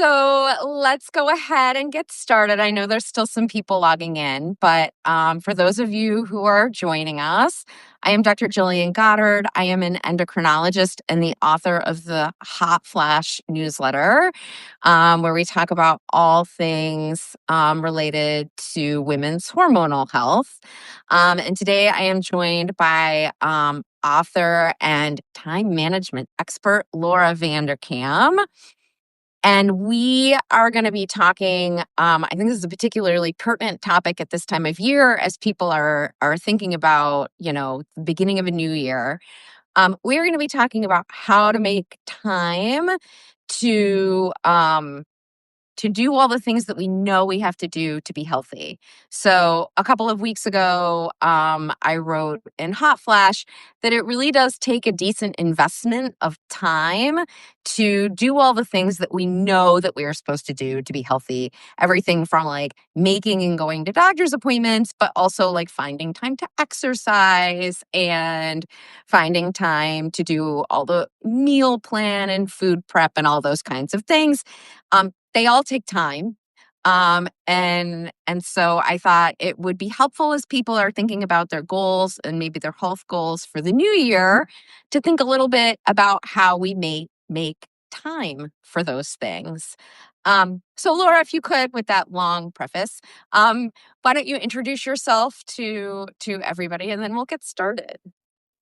So let's go ahead and get started. I know there's still some people logging in, but for those of you who are joining us, I am Dr. Jillian Goddard. I am an endocrinologist and the author of the Hot Flash newsletter, where we talk about all things related to women's hormonal health. And today I am joined by author and time management expert Laura Vanderkam. And we are going to be talking, I think this is a particularly pertinent topic at this time of year as people are thinking about, the beginning of a new year. We're going to be talking about how to make time to do all the things that we know we have to do to be healthy. So a couple of weeks ago, I wrote in Hot Flash that it really does take a decent investment of time to do all the things that we know that we are supposed to do to be healthy. Everything from like making and going to doctor's appointments, but also like finding time to exercise and finding time to do all the meal plan and food prep and all those kinds of things. They all take time. And so I thought it would be helpful as people are thinking about their goals and maybe their health goals for the new year to think a little bit about how we may make time for those things. So Laura, if you could, with that long preface, why don't you introduce yourself to everybody and then we'll get started.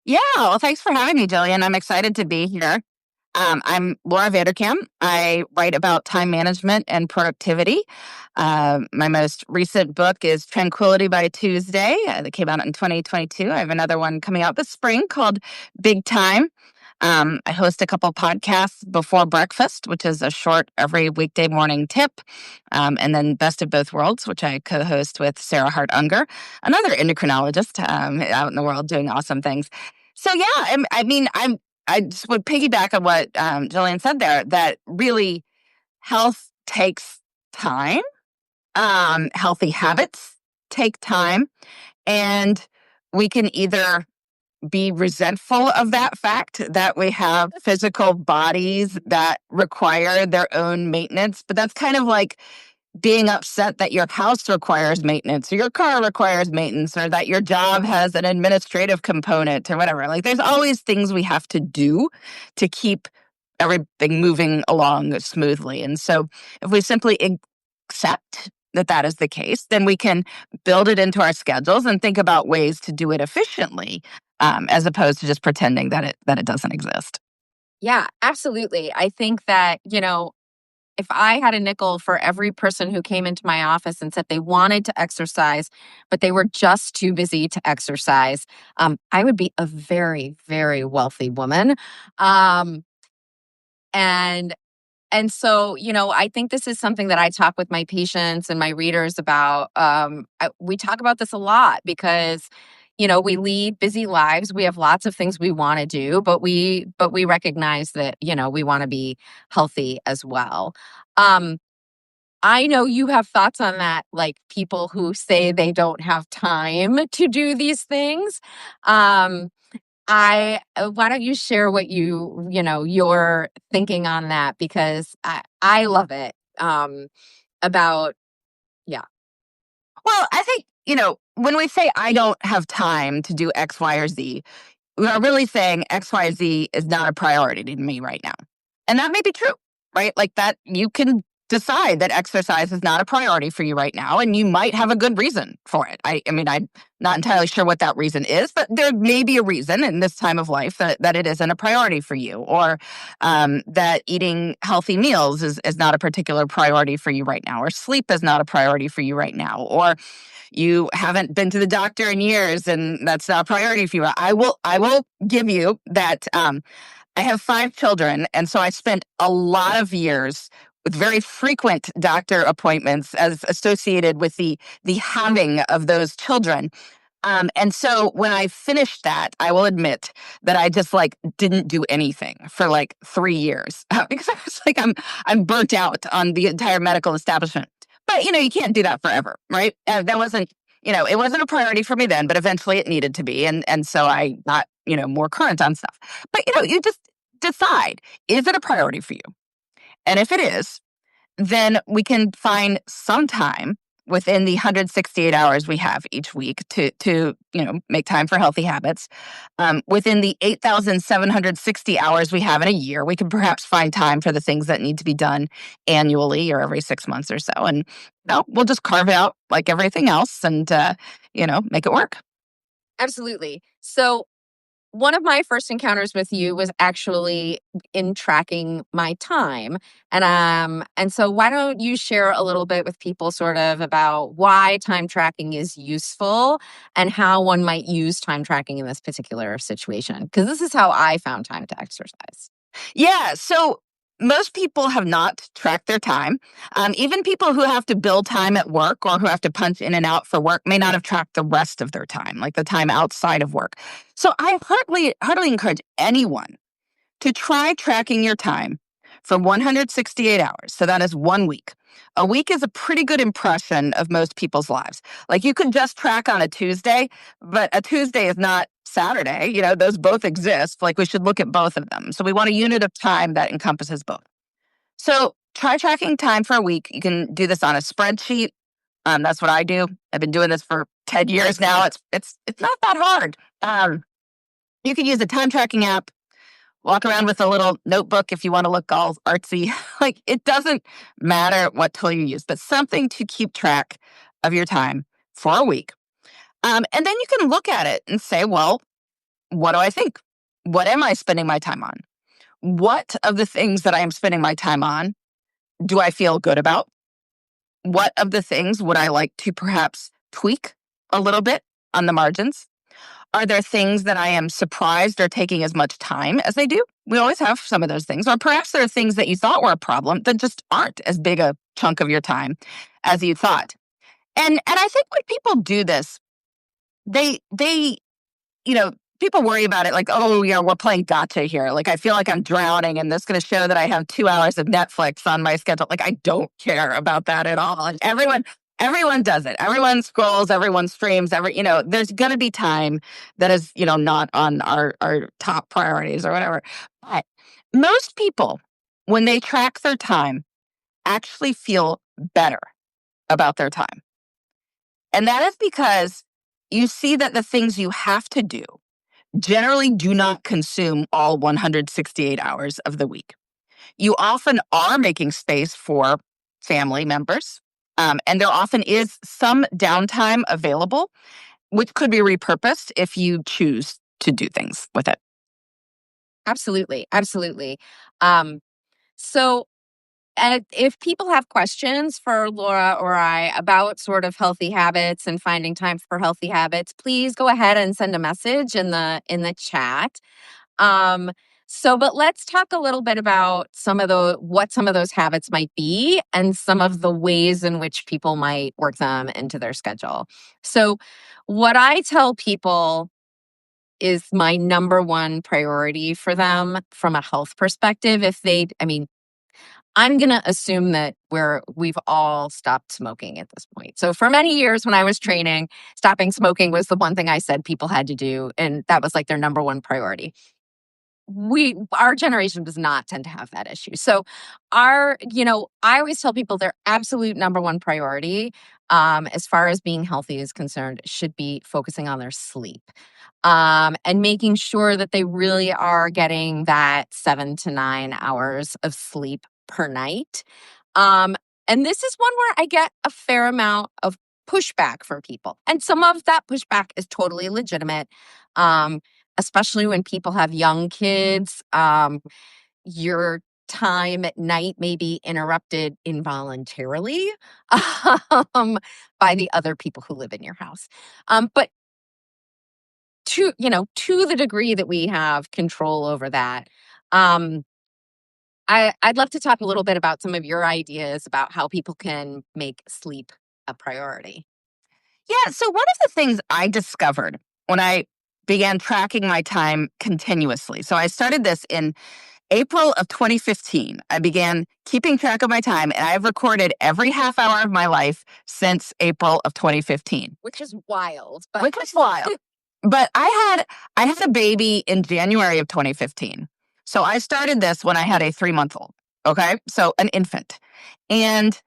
Yeah, well, thanks for having me, Jillian. I'm excited to be here. I'm Laura Vanderkam. I write about time management and productivity. My most recent book is Tranquility by Tuesday that came out in 2022. I have another one coming out this spring called Big Time. I host a couple podcasts before breakfast, which is a short every weekday morning tip. And then Best of Both Worlds, which I co-host with Sarah Hart Unger, another endocrinologist out in the world doing awesome things. So yeah, I just would piggyback on what Jillian said there, that really health takes time. Healthy habits take time. And we can either be resentful of that fact that we have physical bodies that require their own maintenance, but that's kind of like being upset that your house requires maintenance or your car requires maintenance or that your job has an administrative component or whatever. Like there's always things we have to do to keep everything moving along smoothly. And so if we simply accept that that is the case, then we can build it into our schedules and think about ways to do it efficiently, as opposed to just pretending that it doesn't exist. Yeah, absolutely. I think that, if I had a nickel for every person who came into my office and said they wanted to exercise, but they were just too busy to exercise, I would be a very, very wealthy woman. Um, and so, I think this is something that I talk with my patients and my readers about. We talk about this a lot because, we lead busy lives. We have lots of things we want to do, but we recognize that, we want to be healthy as well. I know you have thoughts on that, like people who say they don't have time to do these things. Why don't you share what your thinking on that, because I love it. About Yeah. Well, I think, when we say I don't have time to do X, Y, or Z, we are really saying X, Y, Z is not a priority to me right now. And that may be true, right? Like that you can decide that exercise is not a priority for you right now, and you might have a good reason for it. I'm not entirely sure what that reason is, but there may be a reason in this time of life that it isn't a priority for you, or that eating healthy meals is not a particular priority for you right now, or sleep is not a priority for you right now, or you haven't been to the doctor in years and that's not a priority for you. I will give you that. I have 5 children, and so I spent a lot of years with very frequent doctor appointments as associated with the having of those children. And so when I finished that, I will admit that I just like didn't do anything for like 3 years because I was like, I'm burnt out on the entire medical establishment. But you can't do that forever, right? That wasn't, it wasn't a priority for me then, but eventually it needed to be, and so I got more current on stuff. But you just decide, is it a priority for you? And if it is, then we can find some time within the 168 hours we have each week to make time for healthy habits. Within the 8,760 hours we have in a year, we can perhaps find time for the things that need to be done annually or every 6 months or so. And we'll just carve it out like everything else and make it work. Absolutely. So one of my first encounters with you was actually in tracking my time. And so why don't you share a little bit with people sort of about why time tracking is useful and how one might use time tracking in this particular situation? Because this is how I found time to exercise. Yeah. So most people have not tracked their time. Even people who have to bill time at work or who have to punch in and out for work may not have tracked the rest of their time, like the time outside of work. So I heartily encourage anyone to try tracking your time for 168 hours. So that is 1 week. A week is a pretty good impression of most people's lives. Like you could just track on a Tuesday, but a Tuesday is not Saturday. Those both exist. Like we should look at both of them. So we want a unit of time that encompasses both. So try tracking time for a week. You can do this on a spreadsheet. That's what I do. I've been doing this for 10 years now. It's not that hard. You can use a time tracking app. Walk around with a little notebook if you want to look all artsy. Like it doesn't matter what tool you use, but something to keep track of your time for a week. And then you can look at it and say, well, what do I think? What am I spending my time on? What of the things that I am spending my time on do I feel good about? What of the things would I like to perhaps tweak a little bit on the margins? Are there things that I am surprised are taking as much time as they do? We always have some of those things. Or perhaps there are things that you thought were a problem that just aren't as big a chunk of your time as you thought. And I think when people do this, they people worry about it like, oh, we're playing gotcha here. Like I feel like I'm drowning and this is going to show that I have 2 hours of Netflix on my schedule. Like I don't care about that at all. And everyone does it. Everyone scrolls, everyone streams, there's going to be time that is, not on our top priorities or whatever. But most people, when they track their time, actually feel better about their time. And that is because you see that the things you have to do generally do not consume all 168 hours of the week. You often are making space for family members, and there often is some downtime available, which could be repurposed if you choose to do things with it. Absolutely. Absolutely. Um, so if people have questions for Laura or I about sort of healthy habits and finding time for healthy habits, please go ahead and send a message in the chat. Um, but let's talk a little bit about what some of those habits might be and some of the ways in which people might work them into their schedule. So, what I tell people is my number one priority for them from a health perspective. I'm going to assume that we've all stopped smoking at this point. So for many years when I was training, stopping smoking was the one thing I said people had to do. And that was like their number one priority. Our generation does not tend to have that issue. So I always tell people their absolute number one priority, as far as being healthy is concerned, should be focusing on their sleep. And making sure that they really are getting that 7 to 9 hours of sleep per night. Um, and this is one where I get a fair amount of pushback from people. And some of that pushback is totally legitimate, especially when people have young kids. Your time at night may be interrupted involuntarily by the other people who live in your house. But to the degree that we have control over that, um, I'd love to talk a little bit about some of your ideas about how people can make sleep a priority. Yeah. So, one of the things I discovered when I began tracking my time continuously, so I started this in April of 2015. I began keeping track of my time, and I've recorded every half hour of my life since April of 2015. Which is wild. But Which was wild. But I had a baby in January of 2015. So I started this when I had a 3-month-old. Okay. So an infant. And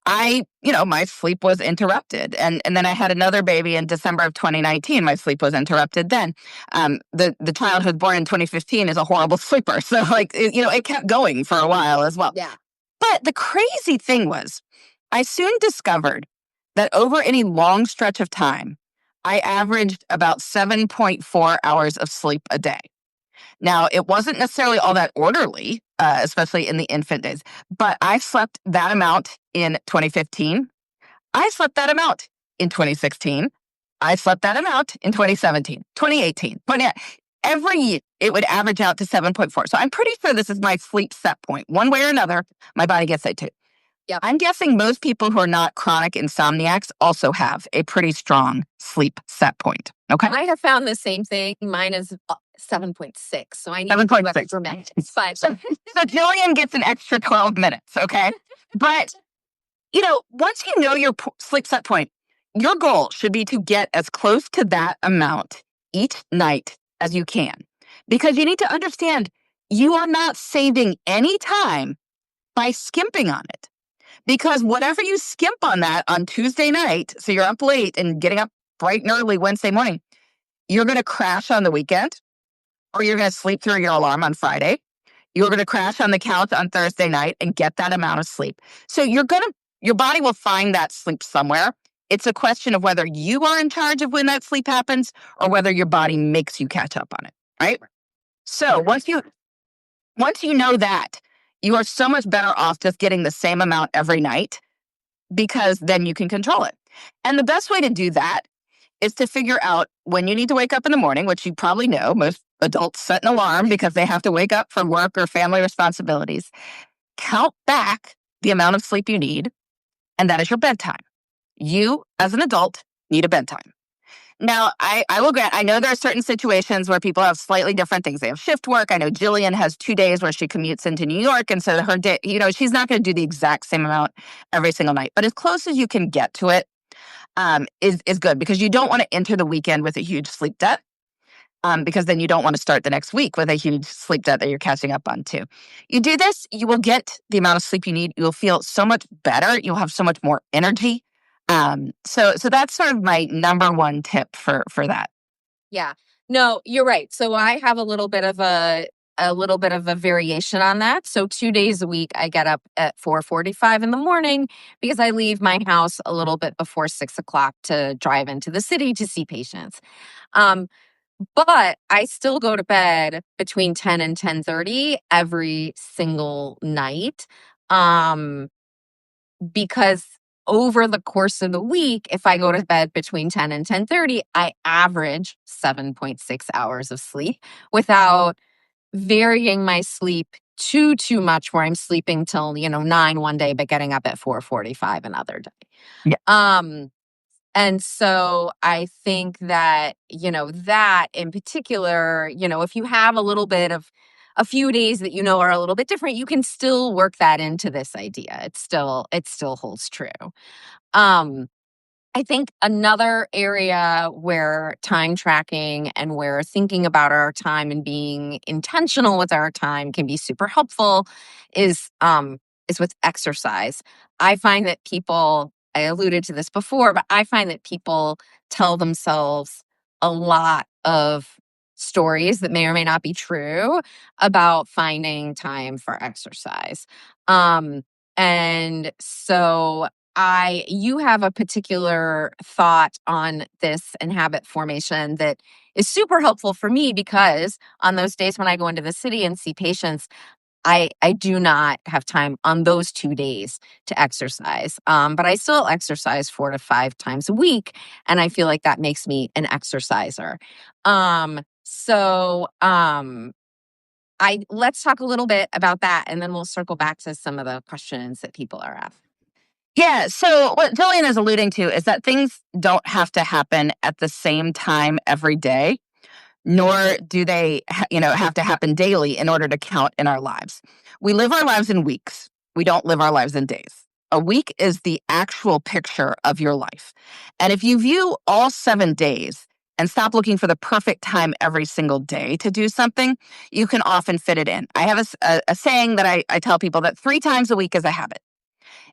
my sleep was interrupted. And then I had another baby in December of 2019. My sleep was interrupted then. The child who was born in 2015 is a horrible sleeper. So, it kept going for a while as well. Yeah. But the crazy thing was, I soon discovered that over any long stretch of time, I averaged about 7.4 hours of sleep a day. Now, it wasn't necessarily all that orderly, especially in the infant days, but I slept that amount in 2015. I slept that amount in 2016. I slept that amount in 2017, 2018, every year it would average out to 7.4. So I'm pretty sure this is my sleep set point. One way or another, my body gets it too. Yep. I'm guessing most people who are not chronic insomniacs also have a pretty strong sleep set point. Okay. I have found the same thing. Mine is 7.6. So I need 7.6 extra minutes. But so Jillian gets an extra 12 minutes. Okay. But, once you know your sleep set point, your goal should be to get as close to that amount each night as you can. Because you need to understand you are not saving any time by skimping on it. Because whatever you skimp on that on Tuesday night, so you're up late and getting up bright and early Wednesday morning, you're going to crash on the weekend, or you're going to sleep through your alarm on Friday. You're going to crash on the couch on Thursday night and get that amount of sleep. So your body will find that sleep somewhere. It's a question of whether you are in charge of when that sleep happens or whether your body makes you catch up on it, right? So once you know that, you are so much better off just getting the same amount every night because then you can control it. And the best way to do that is to figure out when you need to wake up in the morning, which you probably know. Most adults set an alarm because they have to wake up for work or family responsibilities. Count back the amount of sleep you need, and that is your bedtime. You, as an adult, need a bedtime. Now, I will grant, I know there are certain situations where people have slightly different things. They have shift work. I know Jillian has 2 days where she commutes into New York. And so her day, she's not going to do the exact same amount every single night. But as close as you can get to it is good, because you don't want to enter the weekend with a huge sleep debt. Because then you don't want to start the next week with a huge sleep debt that you're catching up on too. You do this, you will get the amount of sleep you need. You'll feel so much better. You'll have so much more energy. So that's sort of my number one tip for that. yeah, no, you're right. So I have a little bit of a variation on that. So 2 days a week, I get up at 4:45 in the morning because I leave my house a little bit before 6 o'clock to drive into the city to see patients. Um, but I still go to bed between 10 and 10:30 every single night. Um, because over the course of the week, if I go to bed between 10 and 10:30, I average 7.6 hours of sleep without varying my sleep too much, where I'm sleeping till 9 one day but getting up at 4:45 another day. Yeah. And so I think that, that in particular, if you have a few days that are a little bit different, you can still work that into this idea. It still holds true. Um, I think another area where time tracking and where thinking about our time and being intentional with our time can be super helpful is with exercise. I find that I alluded to this before, but I find that people tell themselves a lot of stories that may or may not be true about finding time for exercise. And so you have a particular thought on this and habit formation that is super helpful for me, because on those days when I go into the city and see patients, I do not have time on those 2 days to exercise. But I still exercise 4 to 5 times a week, and I feel like that makes me an exerciser. Let's talk a little bit about that, and then we'll circle back to some of the questions that people are asking. Yeah. So what Jillian is alluding to is that things don't have to happen at the same time every day, nor do they, have to happen daily in order to count in our lives. We live our lives in weeks. We don't live our lives in days. A week is the actual picture of your life. And if you view all 7 days and stop looking for the perfect time every single day to do something, you can often fit it in. I have a saying that I tell people that 3 times a week is a habit.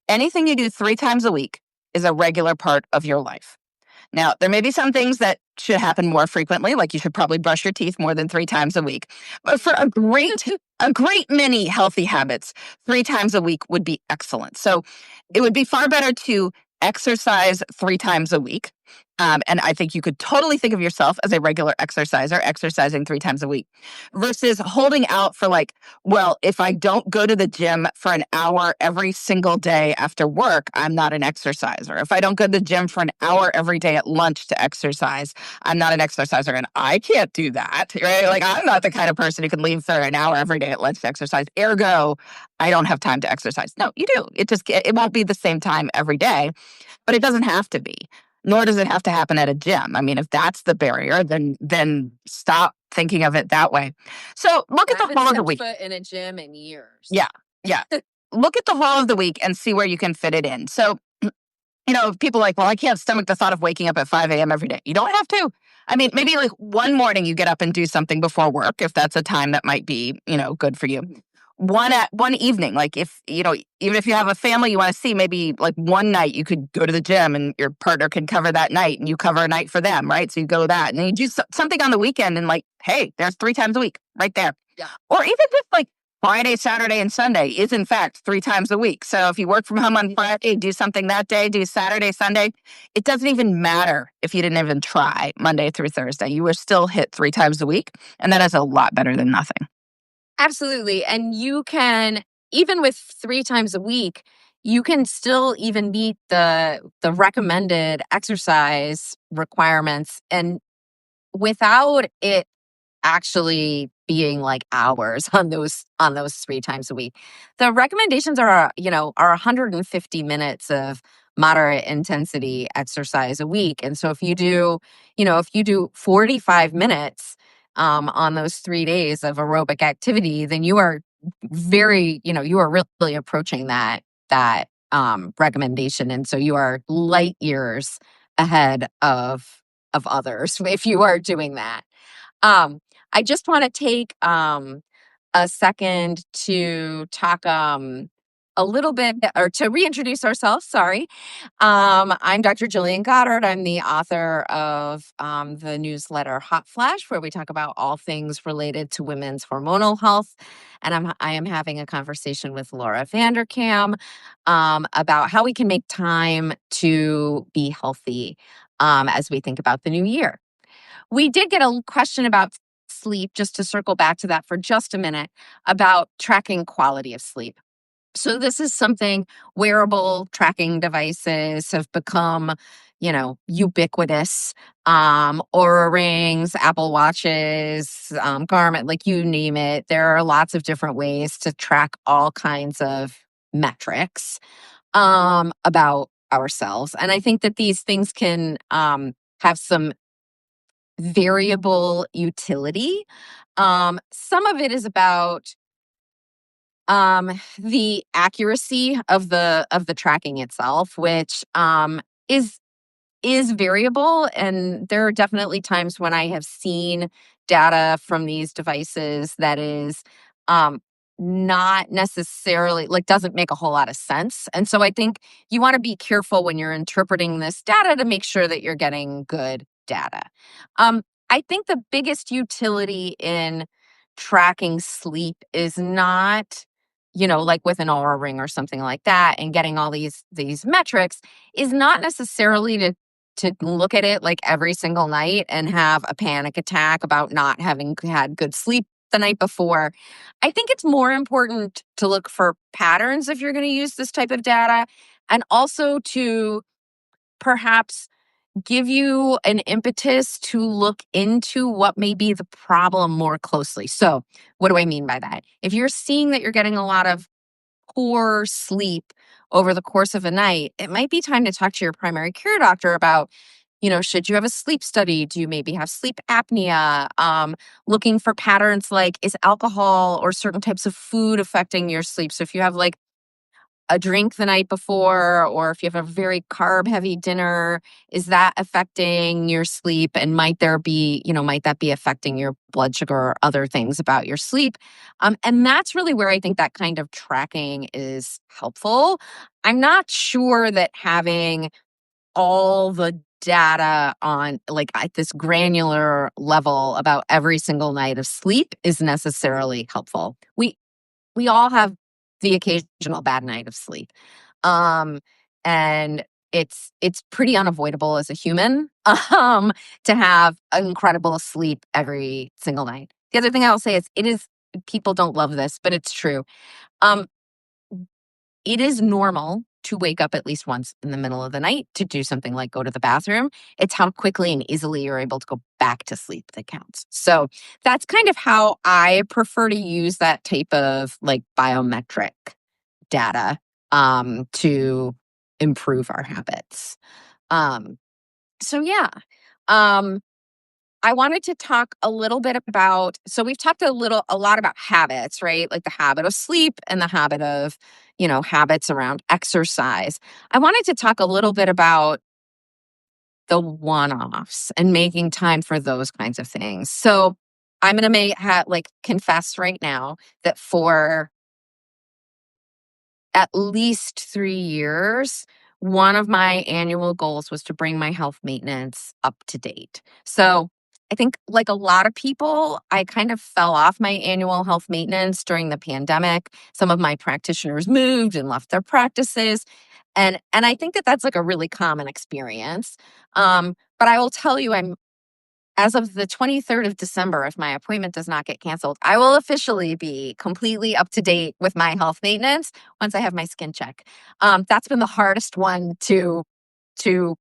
Anything you do 3 times a week is a regular part of your life. Now, there may be some things that should happen more frequently, like you should probably brush your teeth more than 3 times a week. But for a great many healthy habits, 3 times a week would be excellent. So it would be far better to exercise 3 times a week. And I think you could totally think of yourself as a regular exerciser, exercising 3 times a week, versus holding out for like, well, if I don't go to the gym for an hour every single day after work, I'm not an exerciser. If I don't go to the gym for an hour every day at lunch to exercise, I'm not an exerciser. And I can't do that, right? Like, I'm not the kind of person who can leave for an hour every day at lunch to exercise. Ergo, I don't have time to exercise. No, you do. It won't be the same time every day, but it doesn't have to be. Nor does it have to happen at a gym. I mean, if that's the barrier, then stop thinking of it that way. So look at I the haven't whole of the stepped week. foot in a gym in years. Yeah, yeah. Look at the whole of the week and see where you can fit it in. So, people are like, well, I can't stomach the thought of waking up at 5 a.m. every day. You don't have to. I mean, maybe like one morning you get up and do something before work, if that's a time that might be, good for you. One evening, like if, even if you have a family you want to see, maybe like one night you could go to the gym and your partner can cover that night and you cover a night for them, right? So you go that and then you do something on the weekend and like, hey, there's 3 times a week right there. Yeah. Or even just like Friday, Saturday, and Sunday is in fact 3 times a week. So if you work from home on Friday, do something that day, do Saturday, Sunday. It doesn't even matter if you didn't even try Monday through Thursday. You will still hit 3 times a week. And that is a lot better than nothing. Absolutely. And you can, even with 3 times a week, you can still even meet the recommended exercise requirements and without it actually being like hours on those 3 times a week. The recommendations are 150 minutes of moderate intensity exercise a week. And so if you do 45 minutes on those 3 days of aerobic activity, then you are really approaching that recommendation. And so you are light years ahead of others if you are doing that. Um, I just want to take a second to talk a little bit or to reintroduce ourselves. Sorry. I'm Dr. Jillian Goddard. I'm the author of the newsletter Hot Flash, where we talk about all things related to women's hormonal health. And I am having a conversation with Laura Vanderkam about how we can make time to be healthy as we think about the new year. We did get a question about sleep, just to circle back to that for just a minute, about tracking quality of sleep. So this is something wearable tracking devices have become, ubiquitous. Aura rings, Apple Watches, Garmin, like you name it. There are lots of different ways to track all kinds of metrics about ourselves. And I think that these things can have some variable utility. Some of it is about the accuracy of the tracking itself, which is is variable. And there are definitely times when I have seen data from these devices that is um, not necessarily like doesn't make a whole lot of sense. And so I think you want to be careful when you're interpreting this data to make sure that you're getting good data. I think the biggest utility in tracking sleep is not, like with an Aura ring or something like that, and getting all these metrics is not necessarily to look at it like every single night and have a panic attack about not having had good sleep the night before. I think it's more important to look for patterns if you're going to use this type of data, and also to perhaps give you an impetus to look into what may be the problem more closely. So, what do I mean by that? If you're seeing that you're getting a lot of poor sleep over the course of a night, it might be time to talk to your primary care doctor about, should you have a sleep study? Do you maybe have sleep apnea? Looking for patterns like, is alcohol or certain types of food affecting your sleep? So if you have like a drink the night before, or if you have a very carb heavy dinner, is that affecting your sleep? And might that be affecting your blood sugar or other things about your sleep? And that's really where I think that kind of tracking is helpful. I'm not sure that having all the data on like at this granular level about every single night of sleep is necessarily helpful. We all have the occasional bad night of sleep. Um, and it's pretty unavoidable as a human to have incredible sleep every single night. The other thing I will say is people don't love this, but it's true. Um, it is normal to wake up at least once in the middle of the night to do something like go to the bathroom. It's how quickly and easily you're able to go back to sleep that counts. So that's kind of how I prefer to use that type of like biometric data to improve our habits. Um, so yeah. Um, I wanted to talk a little bit about, so we've talked a lot about habits, right? Like the habit of sleep and the habit of, habits around exercise. I wanted to talk a little bit about the one-offs and making time for those kinds of things. So I'm going to confess right now that for at least 3 years, one of my annual goals was to bring my health maintenance up to date. So I think, like a lot of people, I kind of fell off my annual health maintenance during the pandemic. Some of my practitioners moved and left their practices. And I think that that's like a really common experience. But I will tell you, as of the 23rd of December, if my appointment does not get canceled, I will officially be completely up to date with my health maintenance once I have my skin check. That's been the hardest one to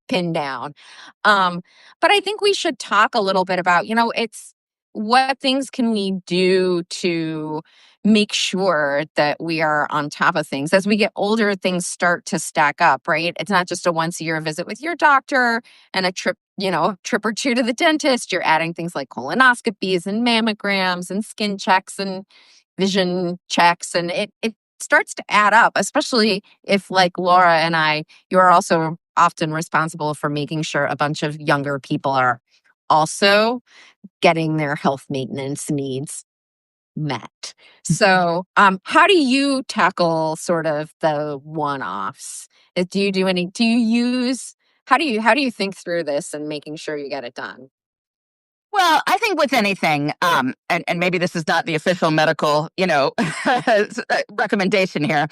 pin down. Um, but I think we should talk a little bit about, it's what things can we do to make sure that we are on top of things. As we get older, things start to stack up, right? It's not just a once a year visit with your doctor and a trip, a trip or two to the dentist. You're adding things like colonoscopies and mammograms and skin checks and vision checks. And it starts to add up, especially if, like Laura and I, you are also often responsible for making sure a bunch of younger people are also getting their health maintenance needs met. So, how do you tackle sort of the one-offs? Do you do any? Do you use? How do you think through this and making sure you get it done? Well, I think with anything, and maybe this is not the official medical, recommendation here,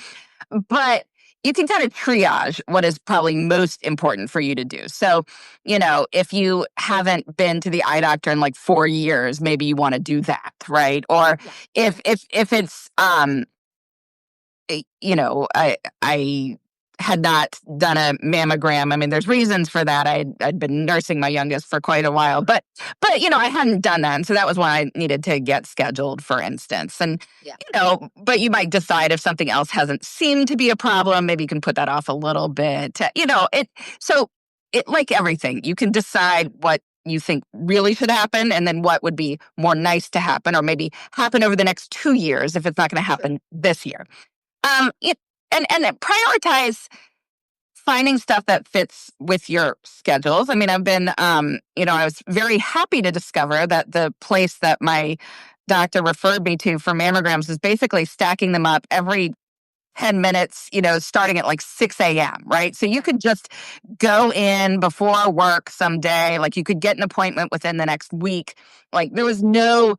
but you can kind of triage what is probably most important for you to do. So, if you haven't been to the eye doctor in like 4 years, maybe you want to do that, right? Or Yeah. if it's I had not done a mammogram. I mean, there's reasons for that. I'd been nursing my youngest for quite a while, but I hadn't done that, and so that was when I needed to get scheduled, for instance. And Yeah. but you might decide if something else hasn't seemed to be a problem, maybe you can put that off a little bit. It. So it like everything, you can decide what you think really should happen, and then what would be more nice to happen, or maybe happen over the next 2 years if it's not going to happen this year. It, and then prioritize finding stuff that fits with your schedules. I mean, I've been, I was very happy to discover that the place that my doctor referred me to for mammograms is basically stacking them up every 10 minutes, starting at like 6 a.m., right? So you could just go in before work someday. Like you could get an appointment within the next week. Like there was no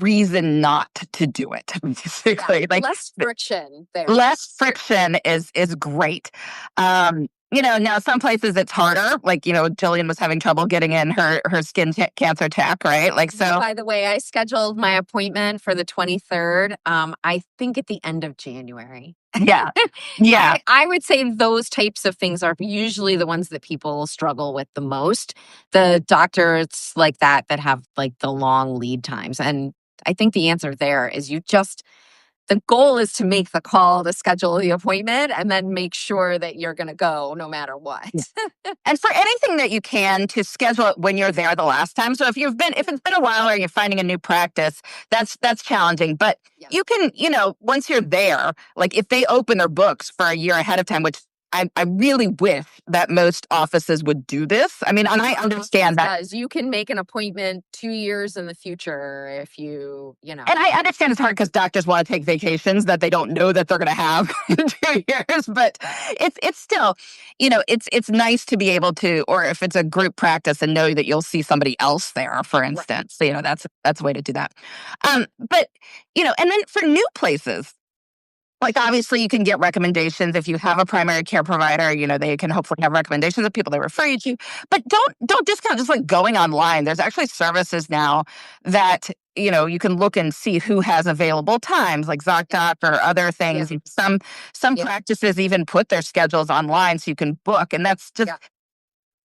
reason not to do it, Yeah. basically. Like Less friction there. less friction is great. Now some places it's harder. Like, Jillian was having trouble getting in her skin cancer tech, right? Like so. By the way, I scheduled my appointment for the 23rd. I think at the end of January. Yeah. Yeah. I would say those types of things are usually the ones that people struggle with the most. The doctors like that have like the long lead times. And I think the answer there is you just the goal is to make the call to schedule the appointment and then make sure that you're going to go no matter what. And for anything that you can, to schedule it when you're there the last time. So if it's been a while or you're finding a new practice, that's challenging. But Yeah. you can, once you're there, like if they open their books for a year ahead of time, which I really wish that most offices would do this. I mean, and I understand that. Does you can make an appointment 2 years in the future if you know. And I understand it's hard because doctors want to take vacations that they don't know that they're going to have in 2 years. But it's still, it's nice to be able to, or if it's a group practice, and know that you'll see somebody else there, for Right. instance. So, that's a way to do that. But and then for new places, like obviously you can get recommendations if you have a primary care provider. They can hopefully have recommendations of people they refer you to. But don't discount just like going online. There's actually services now that you can look and see who has available times, like ZocDoc or other things. Yeah. Some Yeah. practices even put their schedules online so you can book, and that's just Yeah.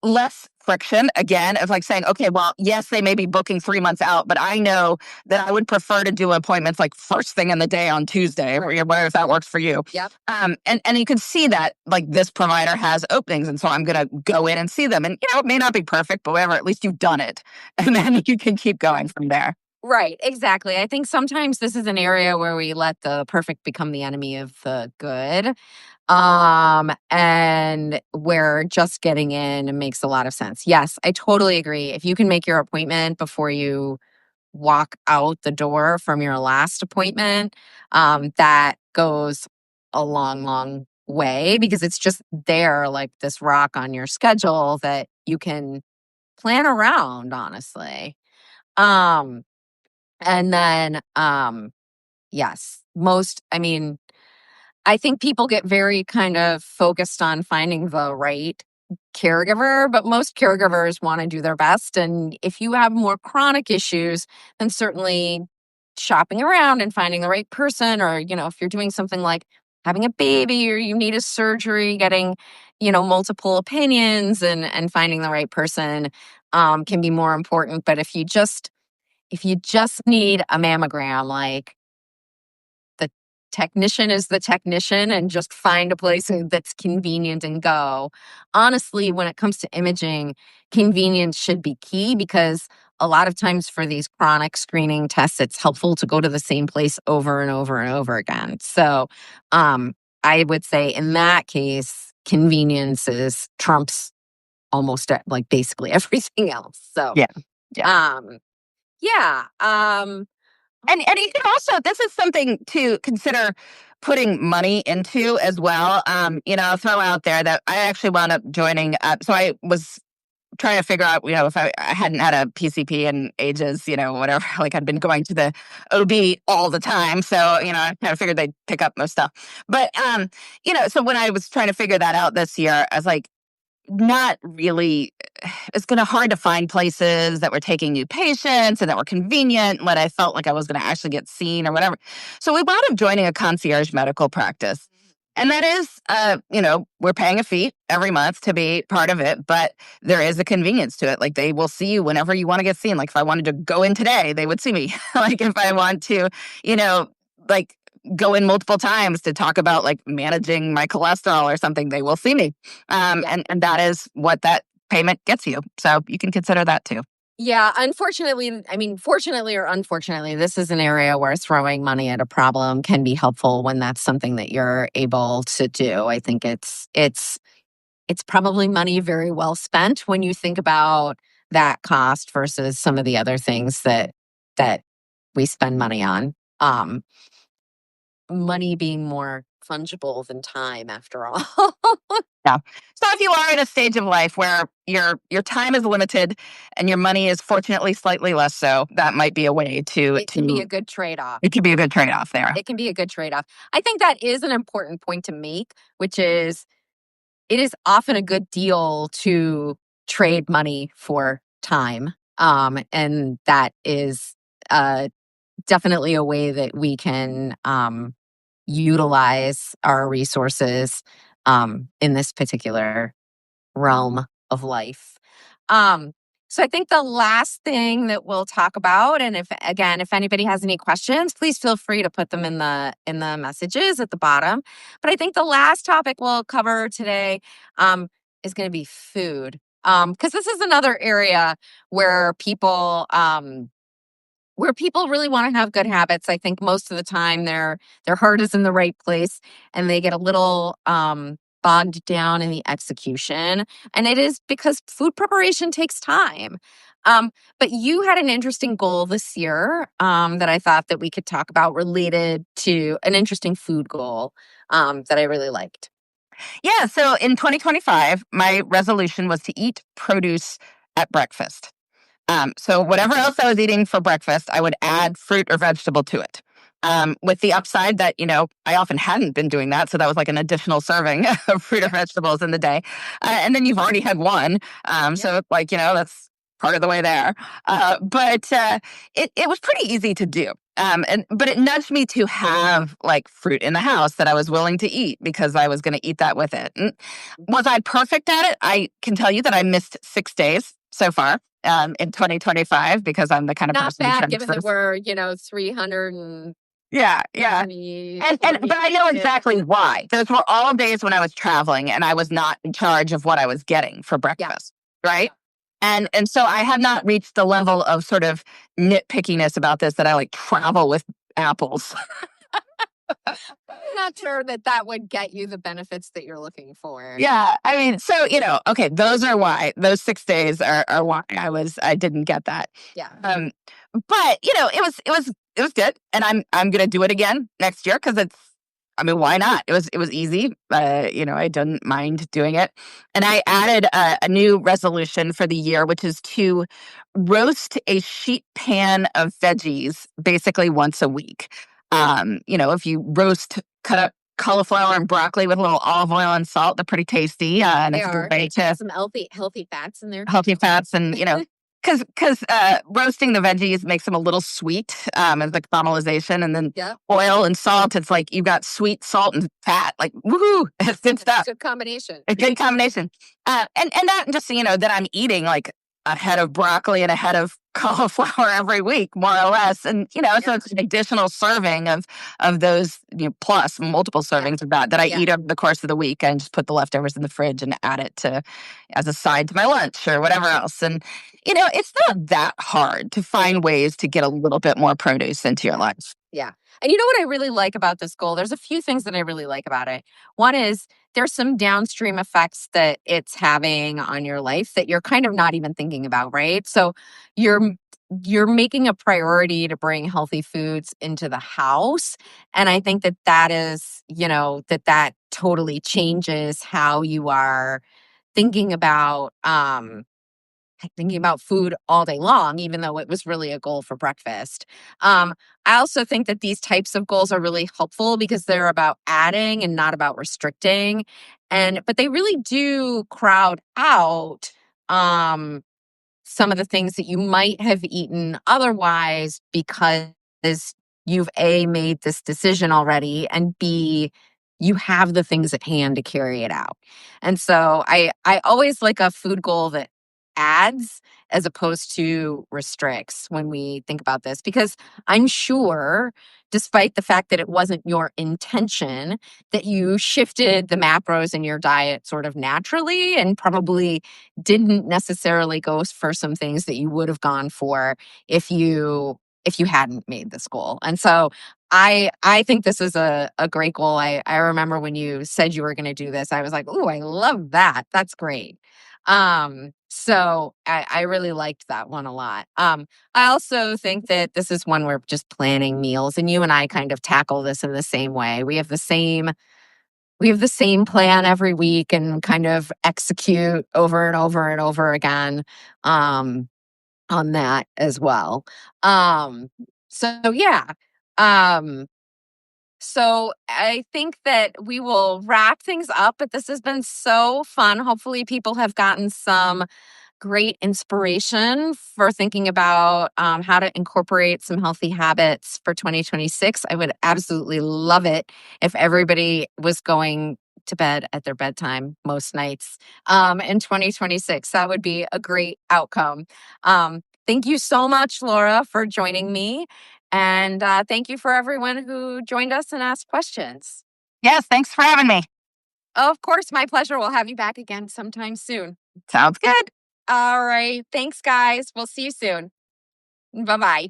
less friction, again, of like saying, okay, well, yes, they may be booking 3 months out, but I know that I would prefer to do appointments like first thing in the day on Tuesday, or whatever, if that works for you. Yep. And you can see that like this provider has openings, and so I'm going to go in and see them. And it may not be perfect, but whatever, at least you've done it, and then you can keep going from there. Right, exactly. I think sometimes this is an area where we let the perfect become the enemy of the good. And where just getting in makes a lot of sense. Yes, I totally agree. If you can make your appointment before you walk out the door from your last appointment, that goes a long, long way because it's just there like this rock on your schedule that you can plan around, honestly. Um, and then, yes, I think people get very kind of focused on finding the right caregiver, but most caregivers want to do their best. And if you have more chronic issues, then certainly shopping around and finding the right person, or, if you're doing something like having a baby or you need a surgery, getting, multiple opinions and finding the right person can be more important. But if you just need a mammogram, like the technician is the technician and just find a place that's convenient and go. Honestly, when it comes to imaging, convenience should be key because a lot of times for these chronic screening tests, it's helpful to go to the same place over and over and over again. So I would say in that case, convenience is trumps almost like basically everything else. So Yeah. Yeah. um yeah. And you can also, this is something to consider putting money into as well. I'll throw out there that I actually wound up joining up. So I was trying to figure out, if I hadn't had a PCP in ages, whatever, like I'd been going to the OB all the time. So, I kind of figured they'd pick up most stuff. But, so when I was trying to figure that out this year, I was like, not really. It's going to hard to find places that were taking new patients and that were convenient when I felt like I was going to actually get seen or whatever. So we wound up joining a concierge medical practice. And that is, we're paying a fee every month to be part of it, but there is a convenience to it. Like they will see you whenever you want to get seen. Like if I wanted to go in today, they would see me. Like if I want to, like go in multiple times to talk about like managing my cholesterol or something, they will see me. And that is what that payment gets you. So you can consider that too. Yeah, fortunately or unfortunately, this is an area where throwing money at a problem can be helpful when that's something that you're able to do. I think it's probably money very well spent when you think about that cost versus some of the other things that we spend money on. Money being more fungible than time, after all. Yeah. So if you are in a stage of life where your time is limited and your money is fortunately slightly less so, that might be a way to It can be a good trade-off. it could be a good trade off there. It can be a good trade-off. I think that is an important point to make, which is it is often a good deal to trade money for time. And that is definitely a way that we can utilize our resources in this particular realm of life. Um, So I think the last thing that we'll talk about, and if anybody has any questions, please feel free to put them in the messages at the bottom. But I think the last topic we'll cover today um, is going to be food, because this is another area where people really want to have good habits. I think most of the time their heart is in the right place and they get a little bogged down in the execution. And it is because food preparation takes time. Um, but you had an interesting goal this year that I thought that we could talk about related to an interesting food goal that I really liked. Yeah, so in 2025, my resolution was to eat produce at breakfast. So whatever else I was eating for breakfast, I would add fruit or vegetable to it. With the upside that, I often hadn't been doing that. So that was like an additional serving of fruit or vegetables in the day. And then you've already had one. Yeah. So, like, that's part of the way there. But it was pretty easy to do. But it nudged me to have like fruit in the house that I was willing to eat because I was going to eat that with it. And was I perfect at it? I can tell you that I missed 6 days so far in 2025 because I'm the kind of Not person who bad given that transfers. we're, 300 Yeah, yeah. And but I know exactly why. Those were all days when I was traveling and I was not in charge of what I was getting for Yeah. breakfast, right? And so I have not reached the level of sort of nitpickiness about this that I like travel with apples. Not sure that that would get you the benefits that you're looking for. Yeah, I mean, so okay, those are why those 6 days are why I didn't get that. Yeah. But it was good, and I'm gonna do it again next year because it's. I mean, why not? It was easy. I didn't mind doing it, and I added a new resolution for the year, which is to roast a sheet pan of veggies basically once a week. If you cut up cauliflower and broccoli with a little olive oil and salt, they're pretty tasty, and They it's a good are. way to Some healthy fats in there. healthy fats and because roasting the veggies makes them a little sweet as like caramelization, and then Yeah. oil and salt, it's like you've got sweet salt and fat, like woohoo. It's good stuff. Good combination. A good combination. And that just that I'm eating like a head of broccoli and a head of cauliflower every week, more or less. And so it's an additional serving of those, plus multiple servings of that I eat over the course of the week, and just put the leftovers in the fridge and add it to as a side to my lunch or whatever else. And it's not that hard to find ways to get a little bit more produce into your life. Yeah. And you know what I really like about this goal? There's a few things that I really like about it. One is there's some downstream effects that it's having on your life that you're kind of not even thinking about, right? So you're you're making a priority to bring healthy foods into the house, and I think that that is, that totally changes how you are thinking about thinking about food all day long, even though it was really a goal for breakfast. I also think that these types of goals are really helpful because they're about adding and not about restricting. But they really do crowd out um, some of the things that you might have eaten otherwise because you've A, made this decision already, and B, you have the things at hand to carry it out. And so I always like a food goal that adds as opposed to restricts when we think about this, because I'm sure, despite the fact that it wasn't your intention, that you shifted the macros in your diet sort of naturally and probably didn't necessarily go for some things that you would have gone for if you hadn't made this goal. And so I think this is a great goal. I remember when you said you were going to do this, I was like, "Ooh, I love that. That's great." So I really liked that one a lot. I also think that this is one where just planning meals, and you and I kind of tackle this in the same way. We have the same plan every week and kind of execute over and over and over again on that as well. Um, so yeah. Um, so I think that we will wrap things up, but this has been so fun. Hopefully people have gotten some great inspiration for thinking about how to incorporate some healthy habits for 2026. I would absolutely love it if everybody was going to bed at their bedtime most nights in 2026. That would be a great outcome. Thank you so much, Laura, for joining me. And thank you for everyone who joined us and asked questions. Yes, thanks for having me. Of course, my pleasure. We'll have you back again sometime soon. Sounds good. All right. Thanks, guys. We'll see you soon. Bye bye.